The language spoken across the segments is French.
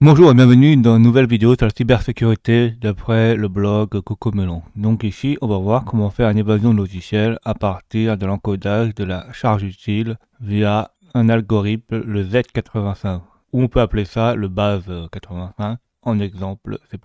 Bonjour et bienvenue dans une nouvelle vidéo sur la cybersécurité d'après le blog Cocomelon. Donc ici, on va voir comment faire une évasion logicielle à partir de l'encodage de la charge utile via un algorithme, le Z85, ou on peut appeler ça le base 85 en exemple C++.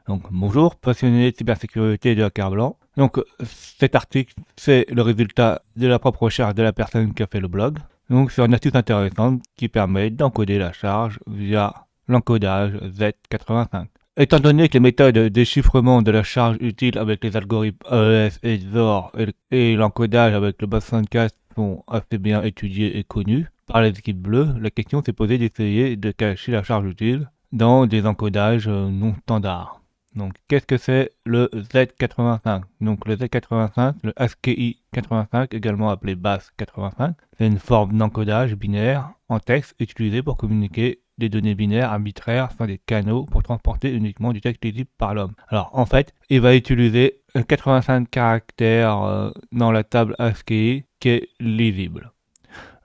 Donc bonjour, passionné de cybersécurité et de hacker blanc. Donc cet article, c'est le résultat de la propre recherche de la personne qui a fait le blog. Donc c'est une astuce intéressante qui permet d'encoder la charge via l'encodage Z85. Étant donné que les méthodes de déchiffrement de la charge utile avec les algorithmes AES et XOR et l'encodage avec le base64 sont assez bien étudiés et connus par les équipes bleues, la question s'est posée d'essayer de cacher la charge utile dans des encodages non standards. Donc, qu'est-ce que c'est le Z85? Donc, le Z85, le ASCII 85, également appelé base 85, c'est une forme d'encodage binaire en texte utilisée pour communiquer des données binaires arbitraires sans des canaux pour transporter uniquement du texte lisible par l'homme. Alors, en fait, il va utiliser 85 caractères dans la table ASCII qui est lisible.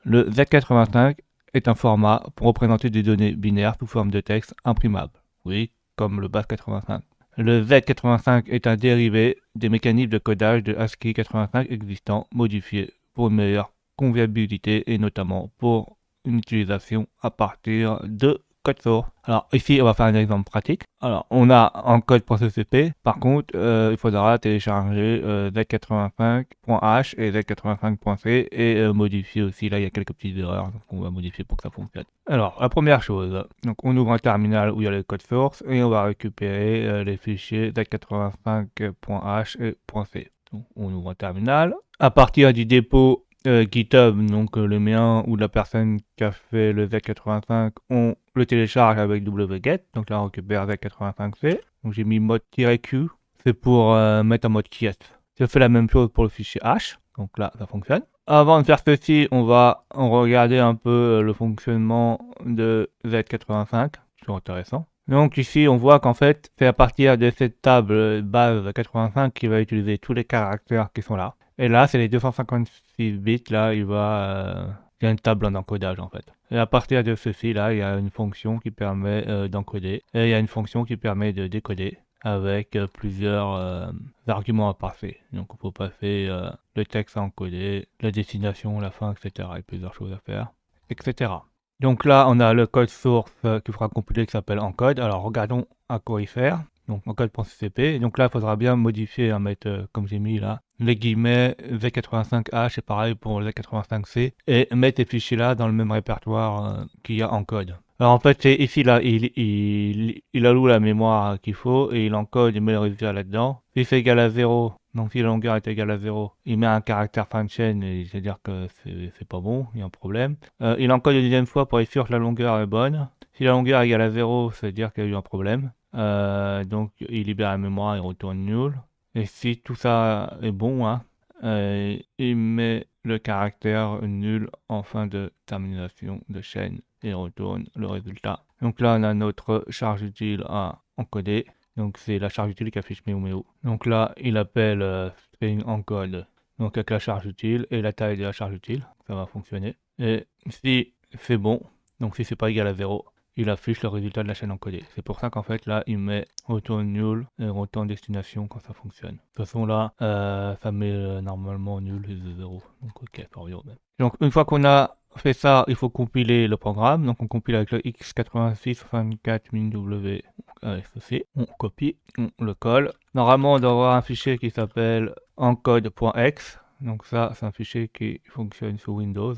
Le Z85 est un format pour représenter des données binaires sous forme de texte imprimable. Oui, comme le base 85. Le Z85 est un dérivé des mécanismes de codage de ASCII 85 existants, modifiés pour une meilleure conviabilité et notamment pour une utilisation à partir de code source. Alors ici, on va faire un exemple pratique. Alors, on a en code.ccp, par contre, il faudra télécharger z85.h et z85.c et modifier aussi. Là, il y a quelques petites erreurs qu'on va modifier pour que ça fonctionne. Alors, la première chose, donc on ouvre un terminal où il y a le code source et on va récupérer les fichiers z85.h et .c. Donc, on ouvre un terminal. À partir du dépôt GitHub, donc le mien ou la personne qui a fait le Z85, on le télécharge avec wget. Donc là, on récupère Z85C. Donc j'ai mis mode-q, c'est pour mettre en mode quiet. Je fais la même chose pour le fichier H. Donc là, ça fonctionne. Avant de faire ceci, on va regarder un peu le fonctionnement de Z85. C'est intéressant. Donc ici, on voit qu'en fait, c'est à partir de cette table base 85 qu'il va utiliser tous les caractères qui sont là. Et là, c'est les 256 bits, là, il y a une table d'encodage en fait. Et à partir de ceci, là, il y a une fonction qui permet d'encoder. Et il y a une fonction qui permet de décoder avec plusieurs arguments à passer. Donc on peut passer le texte à encoder, la destination, la fin, etc. Il y a plusieurs choses à faire, etc. Donc là, on a le code source qui fera compiler qui s'appelle encode. Alors regardons à quoi y faire. Donc encode.ccp. Donc là, il faudra bien modifier, mettre comme j'ai mis là, les guillemets Z85H, c'est pareil pour Z85C, et mettre ces fichiers-là dans le même répertoire qu'il y a en code. Alors en fait, c'est ici, là, il alloue la mémoire qu'il faut, et il encode, il met le résultat là-dedans. Si c'est égal à 0, donc si la longueur est égale à 0, il met un caractère fin de chaîne, c'est-à-dire que c'est pas bon, il y a un problème. Il encode une deuxième fois pour être sûr que la longueur est bonne. Si la longueur est égale à 0, c'est-à-dire qu'il y a eu un problème. Donc il libère la mémoire et retourne nul. Et si tout ça est bon, il met le caractère nul en fin de termination de chaîne et retourne le résultat. Donc là, on a notre charge utile à encoder. Donc c'est la charge utile qui affiche meu. Donc là, il appelle string encode, donc avec la charge utile et la taille de la charge utile. Ça va fonctionner. Et si c'est bon, donc si c'est pas égal à 0, il affiche le résultat de la chaîne encodée. C'est pour ça qu'en fait là il met retourne nul et retourne destination quand ça fonctionne. De toute façon là ça met normalement nul et 0. Donc ok, tant mieux même. Donc une fois qu'on a fait ça, il faut compiler le programme. Donc on compile avec le x8664-w. Avec ceci, on copie, on le colle. Normalement on doit avoir un fichier qui s'appelle encode.x. Donc ça c'est un fichier qui fonctionne sous Windows.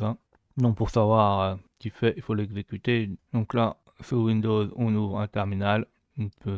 Donc pour savoir ce qu'il fait, il faut l'exécuter. Donc là, sous Windows, on ouvre un terminal.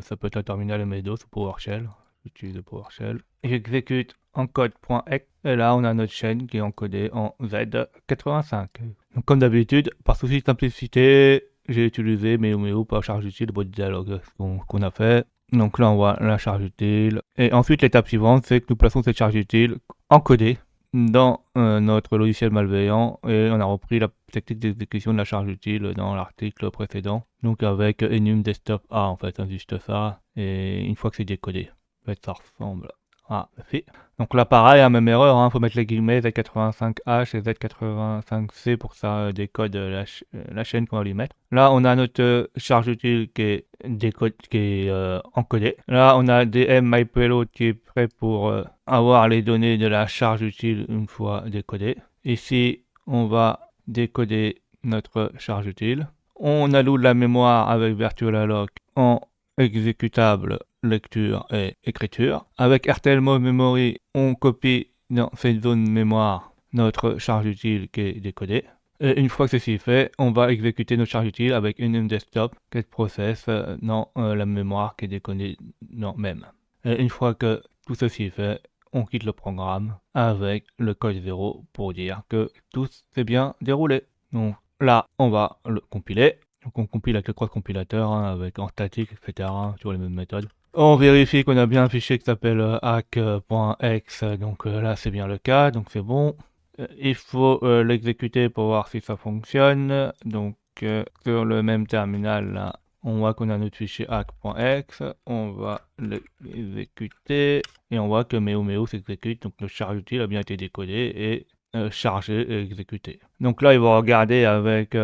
Ça peut être un terminal MS-DOS ou PowerShell. J'utilise le PowerShell. J'exécute encode.exe et là, on a notre chaîne qui est encodée en Z85. Donc comme d'habitude, par souci de simplicité, j'ai utilisé meu par charge utile, le boîte de dialogue qu'on a fait. Donc là, on voit la charge utile. Et ensuite, l'étape suivante, c'est que nous plaçons cette charge utile encodée dans notre logiciel malveillant et on a repris la technique d'exécution de la charge utile dans l'article précédent. Donc avec enum desktop A en fait, juste ça. Et une fois que c'est décodé, en fait, ça ressemble Ah, merci. Donc là, pareil, même erreur, hein, faut mettre les guillemets Z85H et Z85C pour que ça décode la chaîne qu'on va lui mettre. Là, on a notre charge utile qui est, encodée. Là, on a DM MyPayload qui est prêt pour avoir les données de la charge utile une fois décodées. Ici, on va décoder notre charge utile. On alloue la mémoire avec VirtualAlloc en exécutable lecture et écriture. Avec RTL Mode Memory, on copie dans cette zone mémoire notre charge utile qui est décodée. Et une fois que ceci est fait, on va exécuter notre charge utile avec une desktop get process dans la mémoire qui est décodée dans même. Et une fois que tout ceci est fait, on quitte le programme avec le code 0 pour dire que tout s'est bien déroulé. Donc là, on va le compiler. Donc on compile avec le cross-compilateur, hein, avec en statique, etc., hein, sur les mêmes méthodes. On vérifie qu'on a bien un fichier qui s'appelle hack.exe, donc là c'est bien le cas, donc c'est bon. Il faut l'exécuter pour voir si ça fonctionne. Donc sur le même terminal là, on voit qu'on a notre fichier hack.exe, on va l'exécuter et on voit que meo s'exécute, donc le charge utile a bien été décodé et chargé et exécuté. Donc là, il va regarder avec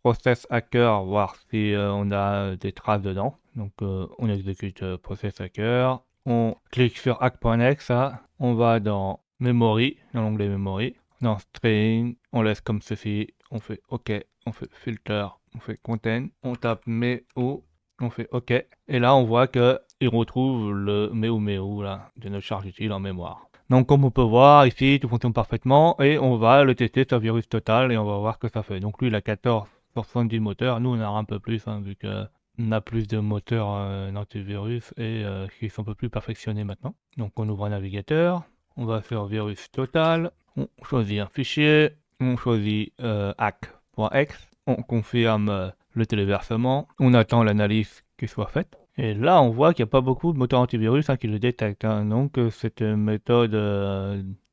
process hacker, voir si on a des traces dedans. Donc on exécute process hacker, on clique sur hack.exe, on va dans memory, dans l'onglet memory, dans string, on laisse comme ceci, on fait OK, on fait filter, on fait content, on tape meo, on fait OK, et là on voit que il retrouve le meo là, de notre charge utile en mémoire. Donc comme on peut voir ici, tout fonctionne parfaitement, et on va le tester sur virus total, et on va voir ce que ça fait. Donc lui il a 14% du moteur, nous on a un peu plus, hein, vu que on a plus de moteurs d'antivirus et qui sont un peu plus perfectionnés maintenant. Donc on ouvre un navigateur, on va faire virus total, on choisit un fichier, on choisit hack.exe, on confirme le téléversement, on attend l'analyse qui soit faite. Et là, on voit qu'il n'y a pas beaucoup de moteurs antivirus qui le détectent, hein. Donc cette méthode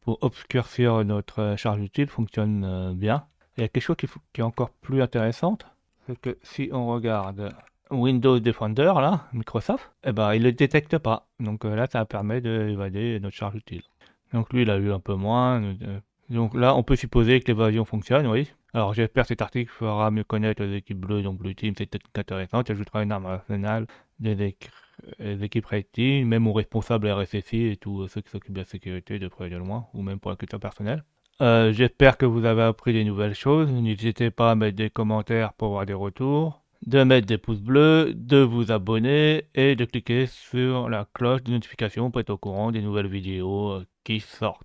pour obscurcir notre charge utile fonctionne bien. Il y a quelque chose qui est encore plus intéressante, c'est que si on regarde Windows Defender, là, Microsoft, eh ben, il ne le détecte pas. Donc là, ça permet d'évader notre charge utile. Donc lui, il a eu un peu moins. Donc là, on peut supposer que l'évasion fonctionne, oui. Alors j'espère que cet article fera mieux connaître les équipes bleues, donc Blue Team, c'est peut-être intéressant. Il ajoutera une arme arsenal des équipes Red Team, même aux responsables RSSI et tous ceux qui s'occupent de la sécurité de près et de loin, ou même pour la culture personnelle. J'espère que vous avez appris des nouvelles choses. N'hésitez pas à mettre des commentaires pour avoir des retours, de mettre des pouces bleus, de vous abonner et de cliquer sur la cloche de notification pour être au courant des nouvelles vidéos qui sortent.